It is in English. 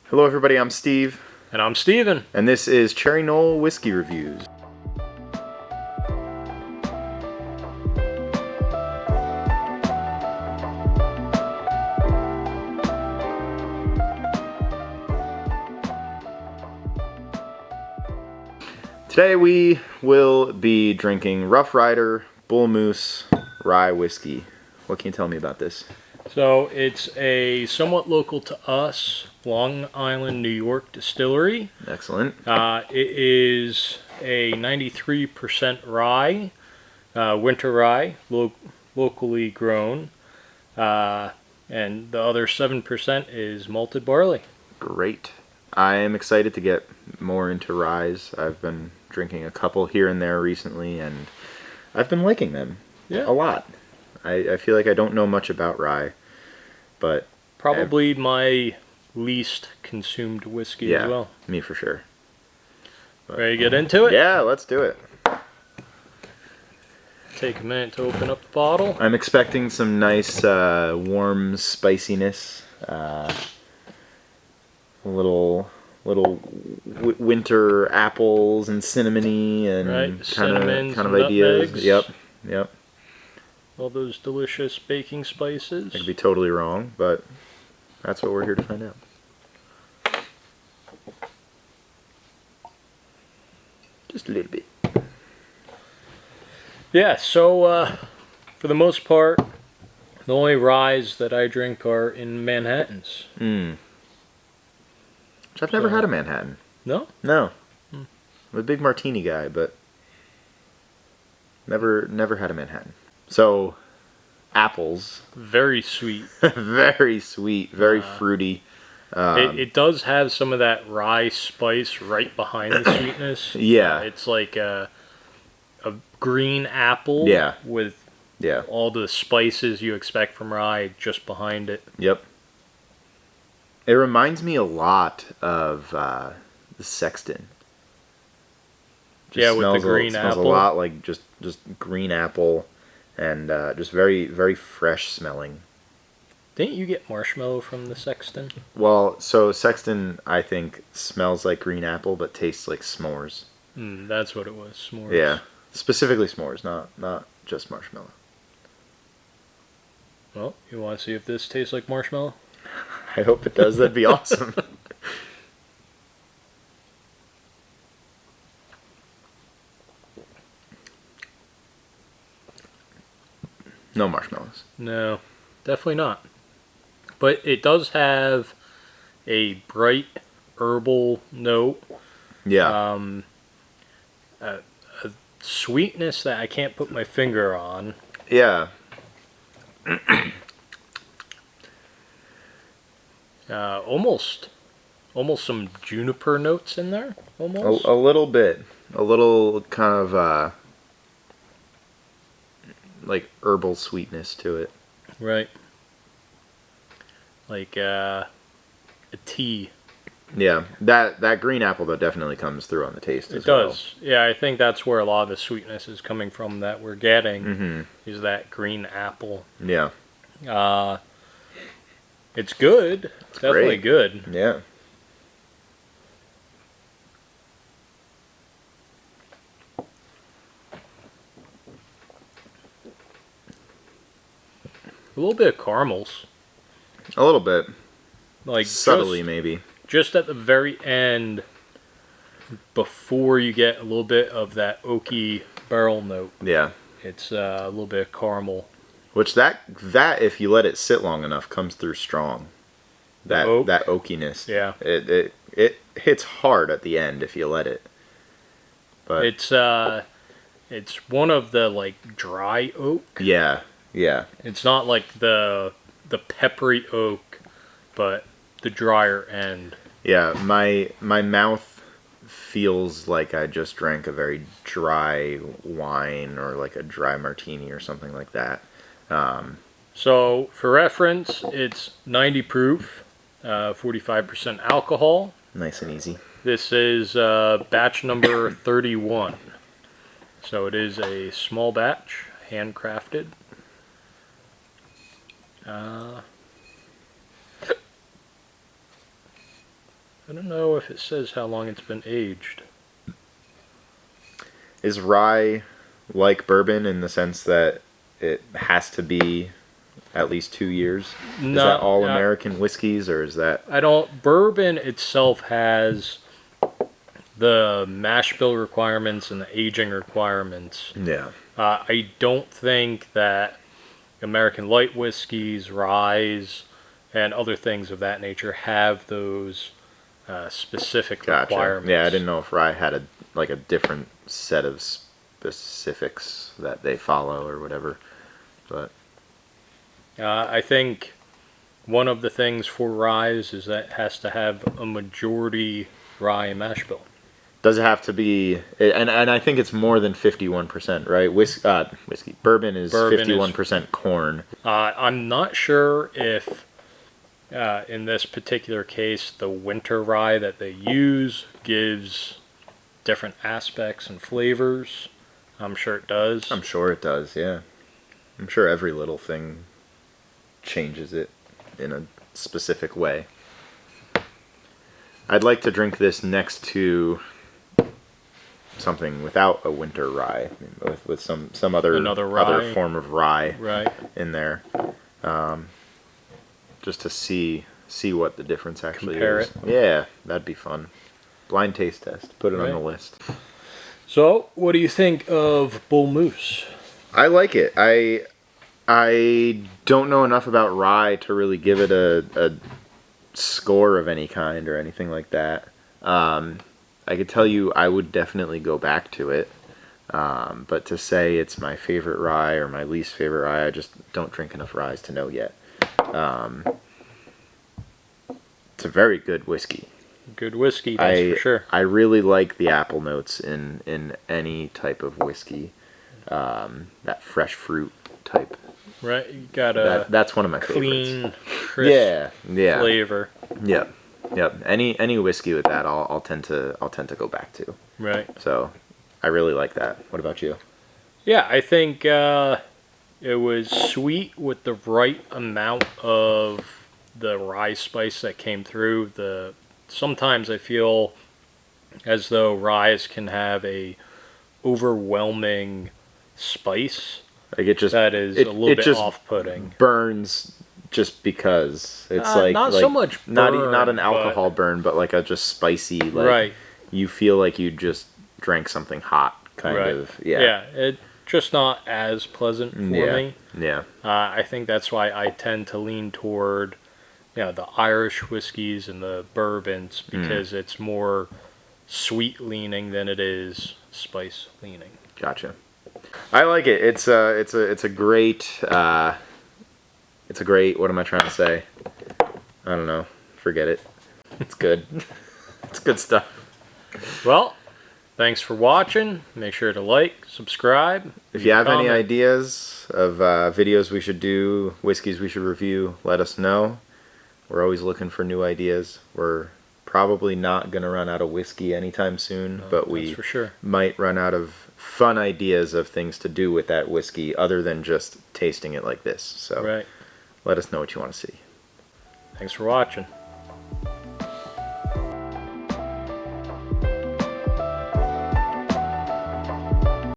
Hello everybody, I'm Steve. And I'm Steven. And this is Cherry Knoll Whiskey Reviews. Today we will be drinking Rough Rider Bull Moose Rye Whiskey. What can you tell me about this? So it's a somewhat local to us, Long Island, New York distillery. Excellent. It is a 93% rye, winter rye, locally grown, and the other 7% is malted barley. Great. I am excited to get more into ryes. I've been drinking a couple here and there recently, and I've been liking them a lot. I feel like I don't know much about rye, but probably my least consumed whiskey as well. Me for sure. But, ready to get into it? Yeah, let's do it. Take a minute to open up the bottle. I'm expecting some nice warm spiciness, little winter apples and cinnamony and kind of ideas. Nutmegs. Yep. All those delicious baking spices. I could be totally wrong, but that's what we're here to find out. Just a little bit. Yeah, so for the most part, the only ryes that I drink are in Manhattans. Which I've never had a Manhattan. No? No. I'm a big martini guy, but never had a Manhattan. So, apples. Very sweet. Very sweet, very fruity. It does have some of that rye spice right behind the sweetness. Yeah. It's like a green apple with all the spices you expect from rye just behind it. Yep. It reminds me a lot of the Sexton. With the green apple. Smells a lot like just green apple. And just very, very fresh smelling. Didn't you get marshmallow from the Sexton? Well, so Sexton, I think, smells like green apple, but tastes like s'mores. That's what it was, s'mores. Yeah, specifically s'mores, not just marshmallow. Well, you want to see if this tastes like marshmallow? I hope it does. That'd be awesome. No marshmallows. No, definitely not. But it does have a bright herbal note. Yeah. A sweetness that I can't put my finger on. Yeah. Almost some juniper notes in there. Almost. A little bit. A little kind of like herbal sweetness to it. Right. Like a tea. Yeah, that green apple though definitely comes through on the taste as well. It does. Yeah, I think that's where a lot of the sweetness is coming from that we're getting is that green apple. Yeah. It's good. It's definitely good. Yeah. A little bit of caramels. A little bit. Like subtly, maybe. Just at the very end, before you get a little bit of that oaky barrel note. Yeah. It's a little bit of caramel. Which that if you let it sit long enough comes through strong. That oakiness. Yeah. It hits hard at the end if you let it. But it's one of the like dry oak. Yeah. Yeah. It's not like the peppery oak, but the drier end. Yeah, my mouth feels like I just drank a very dry wine or like a dry martini or something like that. So for reference, it's 90 proof, 45% alcohol. Nice and easy. This is batch number 31. So it is a small batch, handcrafted. I don't know if it says how long it's been aged. Is rye like bourbon in the sense that it has to be at least 2 years? No, is that all American whiskeys, or is that... I don't... Bourbon itself has the mash bill requirements and the aging requirements. Yeah. I don't think that American light whiskeys, ryes, and other things of that nature have those specific requirements. Yeah, I didn't know if rye had a different set of specifics that they follow or whatever. But I think one of the things for rye is that it has to have a majority rye mash bill. Does it have to be? And I think it's more than 51%, right? Whiskey. Bourbon is 51% corn. I'm not sure if in this particular case the winter rye that they use gives different aspects and flavors. I'm sure it does. I'm sure it does, yeah. I'm sure every little thing changes it in a specific way. I'd like to drink this next to something without a winter rye, with some other form of rye in there, just to see what the difference actually is. Yeah, that'd be fun. Blind taste test. Put it on the list. So, what do you think of Bull Moose? I like it. I don't know enough about rye to really give it a score of any kind or anything like that. I could tell you I would definitely go back to it. But to say it's my favorite rye or my least favorite rye, I just don't drink enough ryes to know yet. It's a very good whiskey. Good whiskey, that's for sure. I really like the apple notes in any type of whiskey. That fresh fruit type. Right, you got that's one of my clean, favorites. Crisp flavor. Yep. Any whiskey with that, I'll tend to go back to. Right. So, I really like that. What about you? Yeah, I think it was sweet with the right amount of the rye spice that came through. Sometimes I feel as though ryes can have a overwhelming spice. Like it just that is a little bit off-putting. Burns just because it's not so much burn, not an alcohol burn, but like a just spicy. Like you feel like you just drank something hot, kind of. Yeah. Yeah, it's just not as pleasant for me. Yeah. I think that's why I tend to lean toward, the Irish whiskeys and the bourbons because it's more sweet leaning than it is spice leaning. Gotcha. I like it. It's a great. It's a great. What am I trying to say? I don't know. Forget it. It's good. It's good stuff. Well, thanks for watching. Make sure to like, subscribe. If you have any ideas of videos we should do, whiskeys we should review, let us know. We're always looking for new ideas. We're probably not going to run out of whiskey anytime soon, but we might run out of fun ideas of things to do with that whiskey other than just tasting it like this. So let us know what you want to see. Thanks for watching.